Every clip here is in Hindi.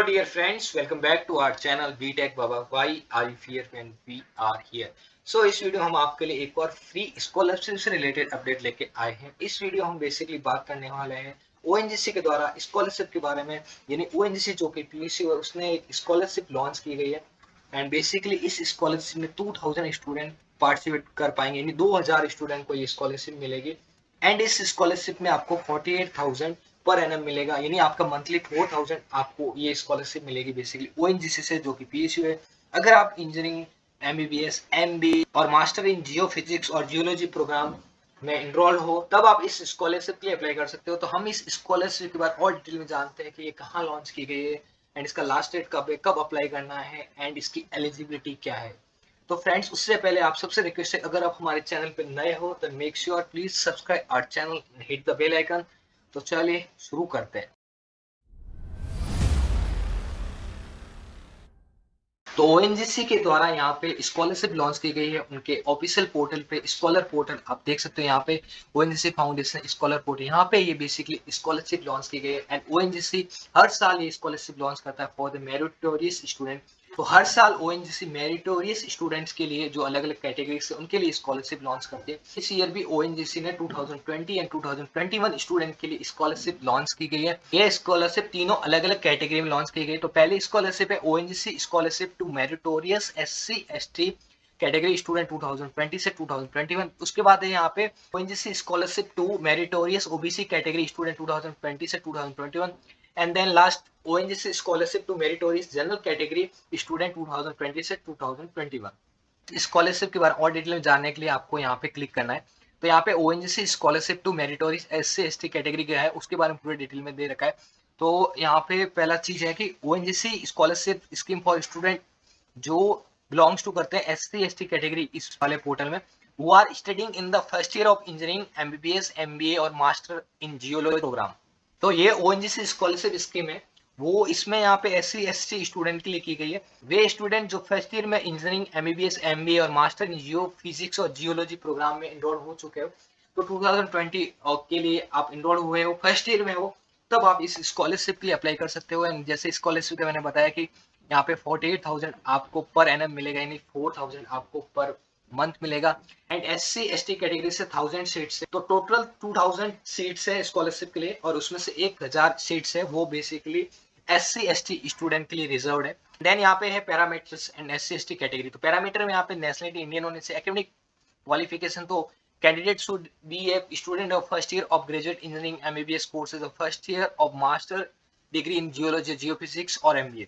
dear friends, welcome back to our channel BTech Baba. Why are you fear when we are here? So इस वीडियो हम आपके लिए एक और फ्री स्कॉलरशिप से रिलेटेड अपडेट लेके आए हैं। इस वीडियो हम बेसिकली बात करने वाले हैं ओएनजीसी के द्वारा स्कॉलरशिप के बारे में। यानी ओएनजीसी जो कि पीयूसी है उसने एक स्कॉलरशिप लॉन्च की गई है एंड बेसिकली इस स्कॉलरशिप में 2000 स्टूडेंट पार्टिसिपेट कर पाएंगे, यानी 2000 स्टूडेंट को ये स्कॉलरशिप मिलेगी। एंड इस स्कॉलरशिप में आपको 48,000 पर एनम मिलेगा, यानी आपका मंथली 4000 आपको ये स्कॉलरशिप मिलेगी बेसिकली ओएनजीसी से, जो कि पीएसयू है। अगर आप इंजीनियरिंग, एमबीबीएस, एमबी और मास्टर इन जियो फिजिक्स और जियोलॉजी प्रोग्राम में इनरोल हो तब आप इस स्कॉलरशिप के लिए अप्लाई कर सकते हो। तो हम इस स्कॉलरशिप के बाद और डिटेल में जानते हैं कि ये कहाँ लॉन्च की गई है एंड इसका लास्ट डेट कब है, कब अप्लाई करना है एंड इसकी एलिजिबिलिटी क्या है। तो फ्रेंड्स, उससे पहले आप सबसे रिक्वेस्ट है, अगर आप हमारे चैनल पर नए हो तो make sure please subscribe our channel, hit the bell icon. तो चलिए शुरू करते हैं। तो ओएनजीसी के द्वारा यहाँ पे स्कॉलरशिप लॉन्च की गई है उनके ऑफिशियल पोर्टल पे, स्कॉलर पोर्टल आप देख सकते हो यहाँ पे, ओएनजीसी फाउंडेशन स्कॉलर पोर्टल। यहाँ पे ये बेसिकली स्कॉलरशिप लॉन्च की गई है एंड ओएनजीसी हर साल ये स्कॉलरशिप लॉन्च करता है फॉर द मेरिटोरियस स्टूडेंट। तो हर साल ओएनजीसी मेरिटोरियस स्टूडेंट्स के लिए जो अलग अलग कैटेगरी से उनके लिए स्कॉलरशिप लॉन्च करती है। इस ईयर भी ओएनजीसी ने 2020 एंड 2021 स्टूडेंट के लिए स्कॉलरशिप लॉन्च की गई है। ये स्कॉलरशिप तीनों अलग अलग कैटेगरी में लॉन्च की गई। तो पहली स्कॉलरशिप है ONGC scholarship to meritorious SC ST category student 2020 से 2021। उसके बाद है यहाँ पे ONGC scholarship to meritorious OBC category student 2020 से 2021 and then last ONGC scholarship to meritorious general category student 2020 से 2021। स्कॉलरशिप के बारे में और डिटेल में जानने के लिए आपको यहाँ पे क्लिक करना है। तो यहाँ पे ONGC scholarship to meritorious SC ST category क्या है उसके बारे में पूरे डिटेल में दे रखा है। तो यहाँ पे पहला चीज है कि ONGC scholarship scheme for student जो बिलोंग्स टू करते हैं एससी एसटी कैटेगरी इस वाले पोर्टल में, वो are studying in the first year of engineering, MBBS, MBA और मास्टर इन जियोलॉजी प्रोग्राम। तो ये ओएनजीसी स्कॉलरशिप स्कीम है, वो इसमें यहाँ पे एससी एसटी स्टूडेंट के लिए की गई है। वे स्टूडेंट जो फर्स्ट ईयर में इंजीनियरिंग, एमबीबीएस, एमबीए और मास्टर इन जियो फिजिक्स और जियोलॉजी प्रोग्राम में इनरोल हो चुके हो। तो 2020 के लिए आप इनरोल हुए हो, फर्स्ट ईयर में हो, तब आप इस स्कॉलरशिप के लिए अप्लाई कर सकते हो। एंड जैसे स्कॉलरशिप का मैंने बताया कि यहाँ पे 48,000 आपको पर एनम मिलेगा, यानी 4,000 आपको पर मंथ मिलेगा। एंड एससी एसटी कैटेगरी से 1000 सीट्स है, तो टोटल 2000 सीट्स है स्कॉलरशिप के लिए और उसमें से 1000 सीट्स है वो बेसिकली एससी एसटी स्टूडेंट के लिए रिजर्व है। देन यहाँ पे है parameters and SC ST category. तो पैरामीटर में यहाँ पे नेशनलिटी इंडियन होने से, एकेडमिक क्वालिफिकेशन तो candidate should be a student of first year of graduate engineering MBBS courses of first year of master degree in geology, geophysics और MBA.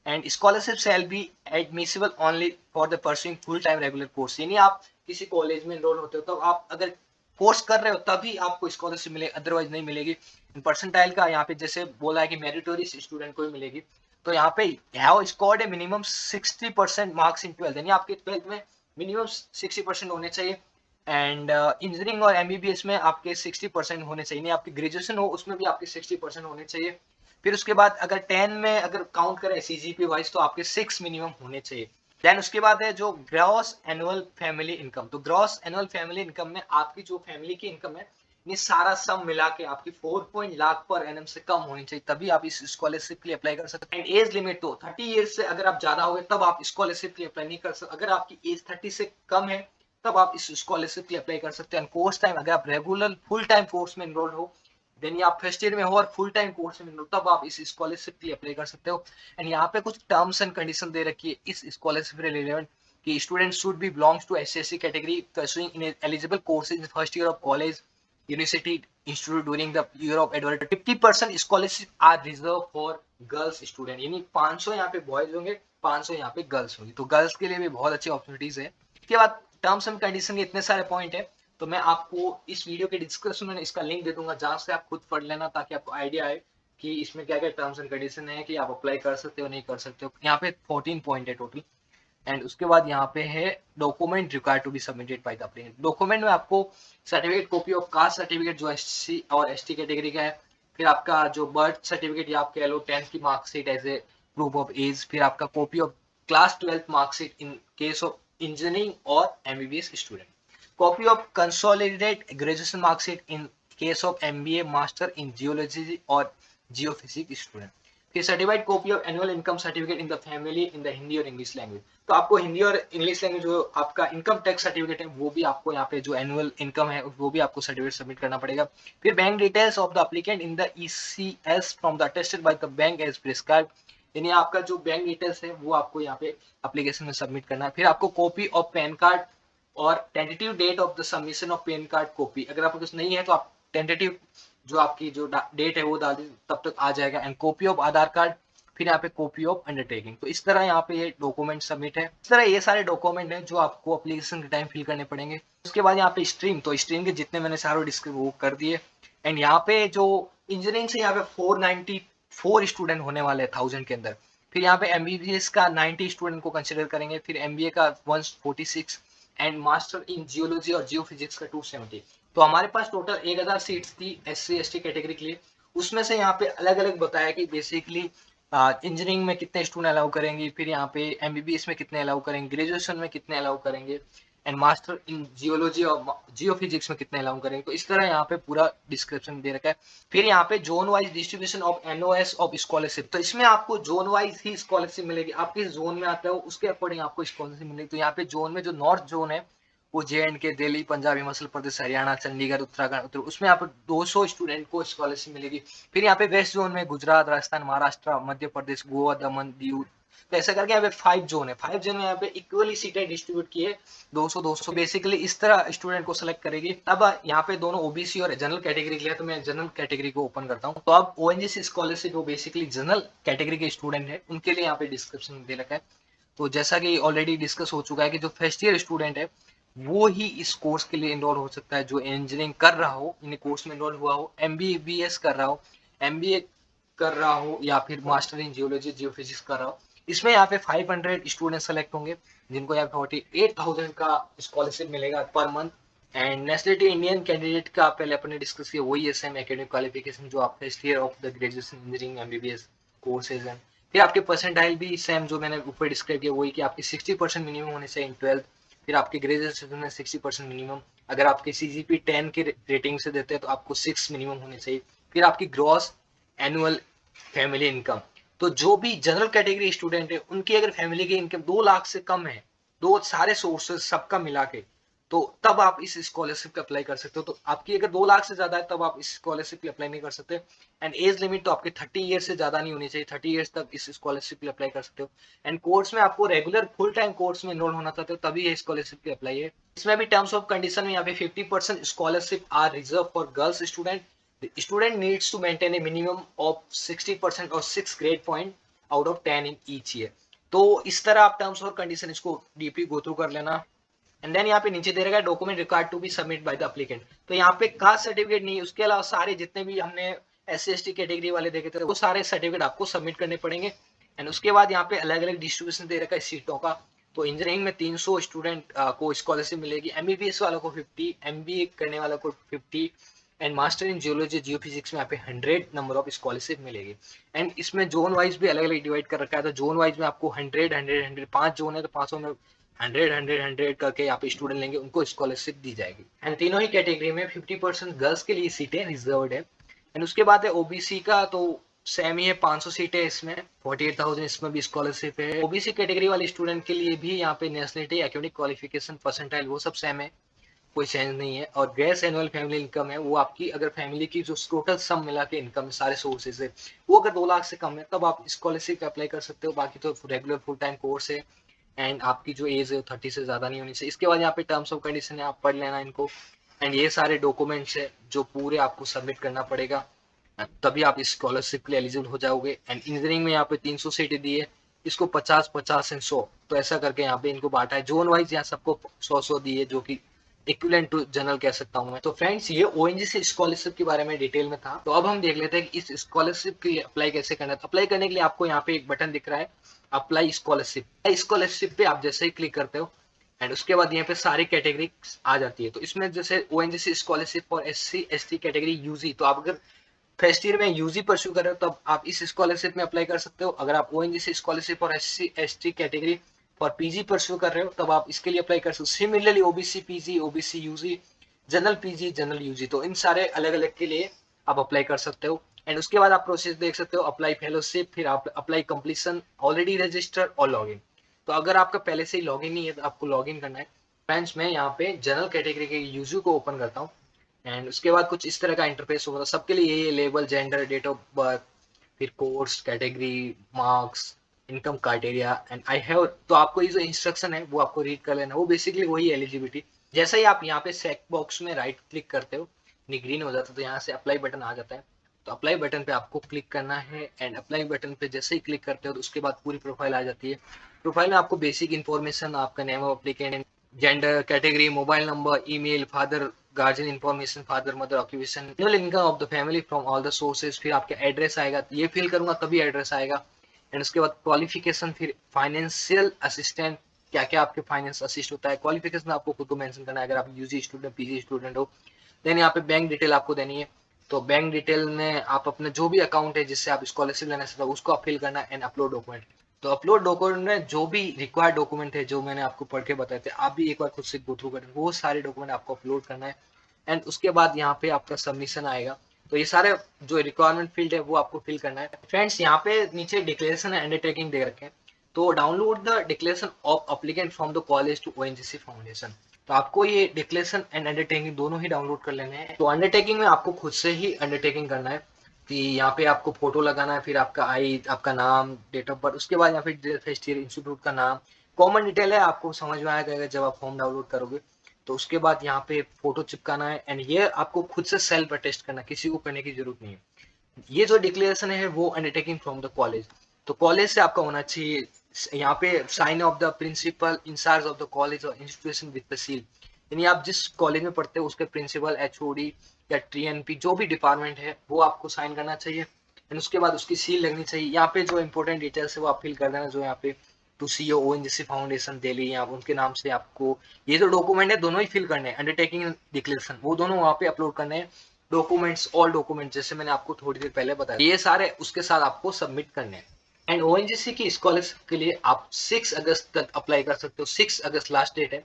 And scholarship shall be admissible only for the pursuing full time regular course. यानी आप किसी कॉलेज में एनरोल होते हो तो आप अगर कोर्स कर रहे हो तभी आपको स्कॉलरशिप मिलेगी, अदरवाइज नहीं मिलेगी। परसेंटाइल का यहाँ पे जैसे बोला है कि मेरिटोरियस स्टूडेंट को ही मिलेगी। तो यहाँ पे have scored A minimum 60% marks in 12th, यानी आपके 12th में मिनिमम 60% होने चाहिए। एंड इंजीनियरिंग और एमबीबीएस में आपके 60% होने चाहिए, नहीं आपकी ग्रेजुएशन हो उसमें भी आपके 60% होने चाहिए। फिर उसके बाद अगर 10 में अगर काउंट करें सीजीपी वाइज तो आपके 6 मिनिमम होने चाहिए। देन उसके बाद है जो ग्रॉस एनुअल फैमिली इनकम। तो ग्रॉस एनुअल फैमिली इनकम में आपकी जो फैमिली की इनकम है ये सारा सम मिला के आपकी 4 लाख पर एनम से कम होनी चाहिए, तभी आप इस स्कॉलरशिप के लिए अप्लाई कर सकते हैं। एंड एज लिमिट तो 30 ईयर्स से अगर आप ज्यादा हो गए तब आप स्कॉलरशिप के लिए अप्लाई नहीं कर सकते। अगर आपकी एज 30 से कम है तब आप इस स्कॉलरशिप के लिए अप्लाई कर सकते हैं। कोर्स टाइम अगर आप रेगुलर फुल टाइम कोर्स में एनरोल हो, देन आप फर्स्ट ईयर में हो और फुल टाइम कोर्स में एनरोल, तब आप इस स्कॉलरशिप के लिए अप्लाई कर सकते हो। एंड यहाँ पे कुछ टर्म्स एंड कंडीशन दे रखी है इस स्कॉलरशिप से रिलेवेंट कि student should be belongs to SC category pursuing in eligible courses in first year of college, university institute during the year of advertise. 50% scholarship are reserve for girls student, यानी 500 यहाँ पे बॉयज होंगे, 500 यहाँ पे गर्ल्स होंगी। तो गर्ल्स के लिए भी बहुत अच्छी अपॉर्चुनिटीज है। इसके बाद टर्म्स एंड कंडीशन के इतने सारे पॉइंट है, तो मैं आपको इस वीडियो के डिस्क्रिप्शन में इसका लिंक दे दूंगा, जहां से आप खुद पढ़ लेना ताकि आपको आइडिया आए कि इसमें क्या क्या टर्म्स एंड कंडीशन है कि आप अप्लाई कर सकते हो नहीं कर सकते हो। यहाँ पे 14 पॉइंट है टोटल। एंड उसके बाद यहाँ पे है document required to be submitted by the applicant. Document में आपको certificate, copy of caste certificate जो एससी और एसटी कैटेगरी का है, फिर आपका जो बर्थ सर्टिफिकेट या आप कह लो 10th की marksheet as a proof of age, फिर आपका copy of class 12th marksheet in case of engineering और MBBS student, copy of consolidated graduation marksheet in case of MBA, master in geology और जियोफिजिक्स स्टूडेंट, फिर certified copy of annual income certificate in the family in the Hindi और इंग्लिश लैंग्वेज। तो आपको हिंदी और इंग्लिश लैंग्वेज जो आपका इनकम टैक्स सर्टिफिकेट है वो भी आपको यहाँ पे जो एनुअल इनकम है वो भी आपको सर्टिफिकेट सबमिट करना पड़ेगा। फिर bank details of the applicant in the ECS from the attested by the bank as prescribed, यानी आपका जो बैंक डिटेल्स है वो आपको यहाँ पे एप्लीकेशन में सबमिट करना है। फिर आपको कॉपी ऑफ पैन कार्ड और tentative date of the submission of PAN card copy, अगर आपको कुछ नहीं है तो आप टेंटेटिव जो आपकी जो डेट है वो डाल दीजिए, तब तक आ जाएगा। And copy of Aadhaar card, फिर यहाँ पे कॉपी ऑफ अंडरटेकिंग। तो इस तरह यहाँ पे ये डॉक्यूमेंट सबमिट है। इस तरह ये सारे डॉक्यूमेंट है जो आपको एप्लीकेशन के टाइम फिल करने पड़ेंगे। उसके बाद यहाँ पे स्ट्रीम, तो स्ट्रीम के जितने मैंने सारे डिस्क्रिप्ट वो कर दिए। एंड यहाँ पे जो इंजीनियरिंग से यहाँ पे 494 स्टूडेंट होने वाले हैं 1000 के अंदर। फिर यहाँ पे MBBS का 90 स्टूडेंट को कंसिडर करेंगे, फिर MBA का 146 एंड मास्टर इन जियोलॉजी और जियोफिजिक्स का 270। तो हमारे पास टोटल 1000 सीट्स थी SC ST कैटेगरी के लिए। उसमें से यहाँ पे अलग अलग बताया कि बेसिकली इंजीनियरिंग में कितने स्टूडेंट अलाउ करेंगे, फिर यहाँ पे MBBS में कितने अलाउ करेंगे, ग्रेजुएशन में कितने अलाउ करेंगे, एंड मास्टर इन जियोलॉजी और जियोफिजिक्स में कितने अलाउ करेंगे। तो इस तरह यहाँ पे पूरा डिस्क्रिप्शन दे रखा है। फिर यहाँ पे zone wise distribution of NOS of scholarship, तो इसमें आपको जोन वाइज ही स्कॉलरशिप मिलेगी। आप किस जोन में आते हो उसके अकॉर्डिंग आपको स्कॉलरशिप मिलेगी। तो यहाँ पे जोन में जो नॉर्थ जोन है वो JNK, दिल्ली, पंजाब, हिमाचल प्रदेश, हरियाणा, चंडीगढ़, उत्तराखंड, उत्तर, उसमें यहाँ पे 200 स्टूडेंट को स्कॉलरशिप मिलेगी। फिर यहाँ पे वेस्ट जोन में गुजरात, राजस्थान, महाराष्ट्र, मध्य प्रदेश, गोवा, दमन, दीव, तो ऐसा करके यहाँ पे 5 जोन है। 5 जोन में यहाँ पे इक्वली सीटें डिस्ट्रीब्यूट की है 200-200। बेसिकली इस तरह स्टूडेंट को सिलेक्ट करेगी। अब यहाँ पे दोनों OBC और जनरल कैटेगरी के लिए, तो मैं जनरल कैटेगरी को ओपन करता हूँ। तो अब ONGC स्कॉलरशिप जो बेसिकली जनरल कैटेगरी के स्टूडेंट है उनके लिए यहाँ पे डिस्क्रिप्शन दे रखा है। तो जैसा कि ऑलरेडी डिस्कस हो चुका है कि जो फर्स्ट ईयर स्टूडेंट है वो ही इस कोर्स के लिए इनरोल हो सकता है, जो इंजीनियरिंग कर रहा हो, इन कोर्स में इनरोल हुआ हो, MBBS कर रहा हो, MBA कर रहा हो, या फिर मास्टर इन जियोलॉजी जियोफिजिक्स कर रहा हो। इसमें यहाँ पे 500 स्टूडेंट सेलेक्ट होंगे जिनको यहाँ पे 48,000 का स्कॉलरशिप मिलेगा per month. And nationality Indian candidate का पहले अपने डिस्कस किया वही है, सेम एकेडमिक क्वालिफिकेशन जो आप first year of the graduation engineering MBBS courses हैं। फिर आपके परसेंटाइल भी सेम जो मैंने ऊपर डिस्क्राइब किया वही कि आपकी 60% मिनिमम होने चाहिए इन 12th। फिर आपके ग्रेजुएशन में 60% मिनिमम, अगर आपके CGP 10 की रेटिंग से देते हैं तो आपको 6 मिनिमम होने चाहिए। फिर आपकी ग्रॉस एनुअल फैमिली इनकम, तो जो भी जनरल कैटेगरी स्टूडेंट है उनकी अगर फैमिली की इनकम 2 लाख से कम है, दो सारे सोर्सेज सबका मिला के, तो तब आप इस स्कॉलरशिप का अप्लाई कर सकते हो। तो आपकी अगर 2 लाख से ज्यादा है तब आप इस स्कॉलरशिप के अप्लाई नहीं कर सकते। एंड एज लिमिट तो आपके 30 ईयर से ज्यादा नहीं होनी चाहिए, 30 ईयर्स तक इस स्कॉलरशिप के अप्लाई कर सकते हो। एंड कोर्स में आपको रेगुलर फुल टाइम कोर्स में इनरोल होना चाहते हो तभी ये स्कॉलरशिप के अप्लाई है। इसमें भी टर्म्स ऑफ कंडीशन में यहाँ पे 50% scholarship are reserve for girls student. The student needs to maintain a minimum of 60% or 6 grade point out of 10 in each year। तो इस तरह आप टर्म्स और कंडीशन इसको डीपली गो थ्रू कर लेना। एंड देन यहाँ पे नीचे दे रखा है document required to be submit by the applicant. तो यहाँ पे कास्ट सर्टिफिकेट नहीं, उसके अलावा सारे जितने भी हमने SC ST कैटेगरी वाले देखे थे वो सारे सर्टिफिकेट आपको सबमिट करने पड़ेंगे। एंड उसके बाद यहाँ पे अलग अलग डिस्ट्रीब्यूशन दे रखा है सीटों का। तो इंजीनियरिंग में 300 स्टूडेंट को स्कॉलरशिप मिलेगी, MBBS वालों को 50, MBA करने वालों को 50, and master in geology geophysics में यहाँ पे 100 नंबर ऑफ स्कॉलरशिप मिलेगी। एंड इसमें जोन वाइज भी अलग अलग डिवाइड कर रखा है। तो जोन वाइज में आपको 100 5 जोन है तो 500 में 100 करके यहाँ पे स्टूडेंट लेंगे, उनको स्कॉलरशिप दी जाएगी। एंड तीनों ही कैटेगरी में 50% गर्ल्स के लिए सीटें रिजर्व्ड है। एंड उसके बाद है OBC का, तो सेम ही है 500 सीटें इसमें, 48,000 इसमें भी स्कॉलरशिप है। OBC कैटेगरी वाले स्टूडेंट के लिए भी यहाँ पे नेशनलिटी, एकेडमिक क्वालिफिकेशन, परसेंटाइल वो सब सेम है, कोई चेंज नहीं है। और ग्रेस एनुअल फैमिली इनकम है वो आपकी अगर फैमिली की जो टोटल सम मिला के इनकम सारे सोर्सेज है वो अगर 2 लाख से कम है तब आप स्कॉलरशिप अप्लाई कर सकते हो। बाकी तो रेगुलर फुल टाइम कोर्स है एंड आपकी जो एज है 30 से ज्यादा नहीं होनी चाहिए। इसके बाद यहाँ पे टर्म्स ऑफ कंडीशन है, आप पढ़ लेना इनको। एंड ये सारे डॉक्यूमेंट्स है जो पूरे आपको सबमिट करना पड़ेगा, तभी आप इस स्कॉलरशिप के लिए एलिजिबल हो जाओगे। एंड इंजीनियरिंग में यहाँ पे 300 सीटें दी है, इसको 50-50 एंड 100, तो ऐसा करके यहाँ पे इनको बांटा है। जोन वाइज यहाँ सबको 100-100 दी है, जो कि इक्विवेलेंट टू जनरल कह सकता हूं मैं। तो फ्रेंड्स ये ONGC स्कॉलरशिप के बारे में डिटेल में था। तो अब हम देख लेते हैं कि इस स्कॉलरशिप के लिए अप्लाई कैसे करना है। अप्लाई करने के लिए आपको यहाँ पे एक बटन दिख रहा है, अप्लाई स्कॉलरशिप। स्कॉलरशिप पे आप जैसे ही क्लिक करते हो एंड उसके बाद यहाँ पे सारी कैटेगरी आ जाती है। तो इसमें जैसे ONGC scholarship for SC ST category UG, तो आप अगर फर्स्ट ईयर में UG परस्यू कर रहे हो तब आप इस स्कॉलरशिप में अप्लाई कर सकते हो। अगर आप ONGC scholarship for SC ST category for PG pursue कर रहे हो तब आप इसके लिए अप्लाई कर सकते हो। Similarly OBC PG, OBC UG, general PG, general UG, तो इन सारे अलग अलग के लिए आप अप्लाई कर सकते हो। एंड उसके बाद आप प्रोसेस देख सकते हो, अप्लाई फेलोशिप, फिर आप अप्लाई कंप्लीशन, ऑलरेडी रजिस्टर और लॉगिन। तो अगर आपका पहले से ही लॉगिन नहीं है तो आपको लॉगिन करना है। फ्रेंड्स मैं यहाँ पे जनरल कैटेगरी के यूजर को ओपन करता हूँ एंड उसके बाद कुछ इस तरह का इंटरफेस होगा। सबके लिए यही label, gender, date of birth, फिर course category, marks, income criteria and I have. तो आपको ये जो इंस्ट्रक्शन है वो आपको रीड कर लेना, वो बेसिकली वही एलिजिबिलिटी। जैसे ही आप यहाँ पे चेक बॉक्स में राइट क्लिक करते हो, ग्रीन हो जाता है, तो यहाँ से अप्लाई बटन आ जाता है। तो अप्लाई बटन पे आपको क्लिक करना है एंड अप्लाई बटन पे जैसे ही क्लिक करते हो तो उसके बाद पूरी प्रोफाइल आ जाती है। प्रोफाइल में आपको बेसिक इन्फॉर्मेशन, आपका name of applicant, gender, category, mobile number, email, father guardian information, father mother, occupation, annual income of the family from all the sources, फिर आपका एड्रेस आएगा, ये फिल करूंगा तभी एड्रेस आएगा। एंड उसके बाद क्वालिफिकेशन, फिर फाइनेंशियल असिस्टेंट, क्या क्या आपके फाइनेंस असिस्ट होता है। क्वालिफिकेशन आपको खुद को मेंशन करना है, अगर आप यूजी स्टूडेंट, पीजी स्टूडेंट हो। देन यहाँ पे बैंक डिटेल आपको देनी है। तो बैंक डिटेल में आप अपना जो भी अकाउंट है जिससे आप स्कॉलरशिप लेना चाहते हो उसको आप फिल करना है एंड अपलोड डॉक्यूमेंट। तो अपलोड डॉक्यूमेंट में जो भी रिक्वायर्ड डॉक्यूमेंट है जो मैंने आपको पढ़ के बताए थे, आप भी एक बार खुद से गो थ्रू करें, वो सारे डॉक्यूमेंट आपको अपलोड करना है। एंड उसके बाद यहाँ पे आपका सबमिशन आएगा। तो ये सारे जो रिक्वायरमेंट फील्ड है वो आपको फिल करना है। फ्रेंड्स यहाँ पे नीचे डिक्लेरेशन एंड अंडरटेकिंग दे रखे हैं, तो download the declaration of applicant from the college to ONGC foundation. तो आपको ये डिक्लेरेशन एंड अंडरटेकिंग दोनों ही डाउनलोड कर लेने हैं। तो अंडरटेकिंग में आपको खुद से ही अंडरटेकिंग करना है कि यहाँ पे आपको फोटो लगाना है, फिर आपका आई, आपका नाम, डेट ऑफ बर्थ, उसके बाद यहाँ पे फर्स्ट ईयर इंस्टीट्यूट का नाम, कॉमन डिटेल है, आपको समझ में आ जाएगा जब आप फॉर्म डाउनलोड करोगे। तो उसके बाद यहाँ पे फोटो चिपकाना है एंड ये आपको खुद से सेल्फ अटेस्ट करना, किसी को करने की जरूरत नहीं है। ये जो डिक्लेरेशन है वो अंडरटेकिंग फ्रॉम द कॉलेज, तो कॉलेज से आपका होना चाहिए। यहाँ पे sign of the principal incharge of the college और इंस्टीट्यूशन विद द सील, यानी आप जिस कॉलेज में पढ़ते हो उसके प्रिंसिपल, एचओडी या टीएनपी जो भी डिपार्टमेंट है वो आपको साइन करना चाहिए एंड उसके बाद उसकी सील लगनी चाहिए। यहाँ पे जो इंपॉर्टेंट डिटेल्स है वो आप फिल कर देना, जो यहाँ पे to C ONGC foundation Delhi, यहाँ उनके नाम से आपको ये जो डॉक्यूमेंट है दोनों ही फिल करने हैं, अंडरटेकिंग डिक्लेरेशन, वो दोनों वहाँ पे अपलोड करने हैं। डॉक्यूमेंट्स, ऑल डॉक्यूमेंट जैसे मैंने आपको थोड़ी देर पहले बताया, ये सारे उसके साथ आपको सबमिट करने हैं। एंड ओएनजीसी की स्कॉलरशिप के लिए आप 6 अगस्त तक अप्लाई कर सकते हो, 6 अगस्त लास्ट डेट है,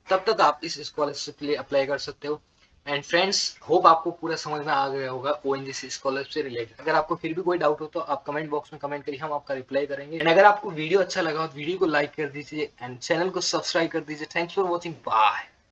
तब तक आप इस स्कॉलरशिप के लिए अप्लाई कर सकते हो। एंड फ्रेंड्स होप आपको पूरा समझ में आ गया होगा ओएनजीसी स्कॉलरशिप से रिलेटेड। अगर आपको फिर भी कोई डाउट हो तो आप कमेंट बॉक्स में कमेंट करिए, हम आपका रिप्लाई करेंगे। एंड अगर आपको वीडियो अच्छा लगा हो तो वीडियो को लाइक कर दीजिए एंड चैनल को सब्सक्राइब कर दीजिए। Thanks for watching, bye.